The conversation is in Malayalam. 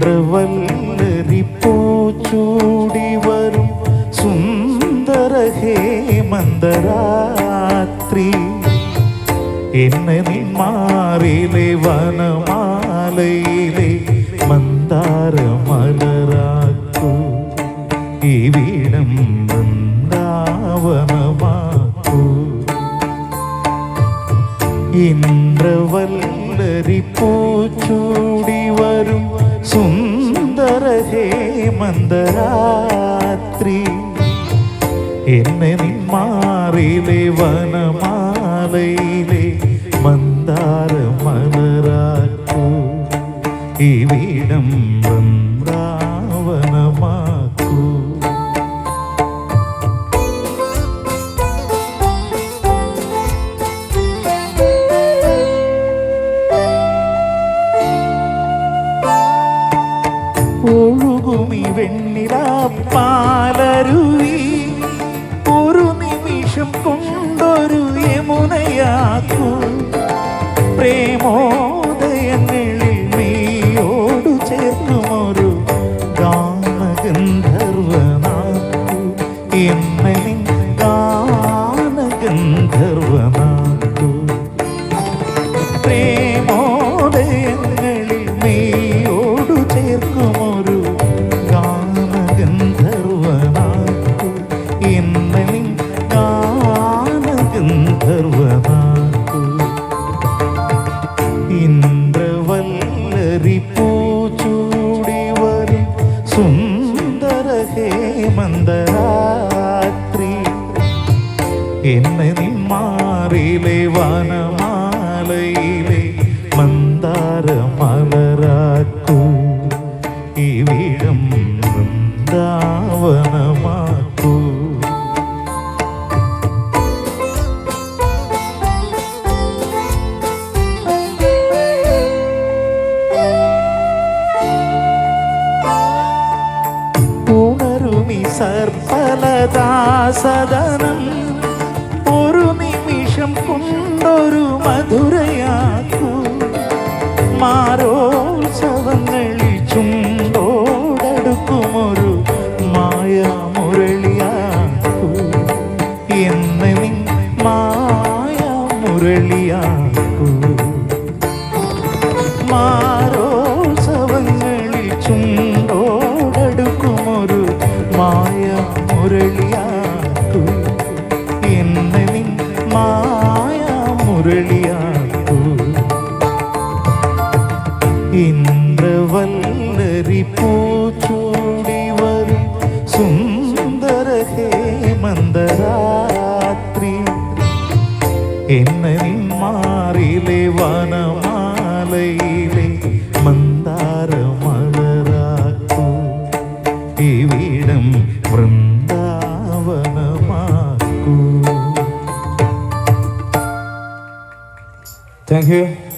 ഇന്ദ്രവല്ലരി പൂച്ചൂടി വരും സുന്ദര ഹേമന്തരാത്രി എന്നെ നിന്മാറിലെ വനമാലയിലെ മന്ദാരമലരാക്കൂ ഇവിടം വൃന്ദാവനമാക്കൂ ഇന്ദ്രവല്ലരി പൂച്ചൂടി വരും സുന്ദര ഹേമന്തരാത്രി എന്നെ നിന്മാറിലെ വനമാലയിലെ മന്ദാരമലരാക്കൂ ഇവിടം വൃന്ദാവനമാക്കൂ ഒഴുകുമി വെണ്ണിലാപ്പാലരുവി ഒരു നിമിഷം കൊണ്ടൊരു യമുനയാക്കൂ പ്രേമോദയങ്ങളിൽ നീയോടു ചേർന്നുമൊരു ഗാനഗന്ധർവനാക്കൂ എന്നെ ഗാനഗന്ധർവനാക്കൂ പ്രേമോദയങ്ങളിൽ നീയോടു ചേർക്കുമൊരു ഗാനഗന്ധർവനാക്കൂ എന്നെ ഗാനഗന്ധർവനാക്കൂ ഇന്ദ്രവല്ലരി പൂച്ചൂടി വരും സുന്ദര ഹേമന്തരാത്രി എന്നെ നിന്മാറിലെ വനമാലയിലെ മന്ദാരമലരാക്കൂ ഇവിടം വൃന്ദാവനമാക്കൂ ഉണരുമി സർപ്പലദാസദനം ഒരു നിമിഷം കൊണ്ടൊരു മധുരയാക്കൂ മാരോത്സവങ്ങളിൽ ചുണ്ടോടടുക്കുമൊരു മായാമുരളിയാക്കൂ എന്നെ നീ മായാമുരളിയാക്കൂ മാരോത്സവങ്ങളിൽ ചുണ്ടോടടുക്കുമൊരു മായാമുരളിയാക്കൂ എന്നെ നീ മായാമുരളിയാക്കൂ ഇന്ദ്രവല്ലരി പൂച്ചൂടി വരും സുന്ദര ഹേമന്തരാത്രി എന്നെ നിന്മാറിലെ വനമാലയിലെ മന്ദാരമലരാക്കൂ ഇവിടം വൃന്ദാവനമാക്കൂ. Thank you.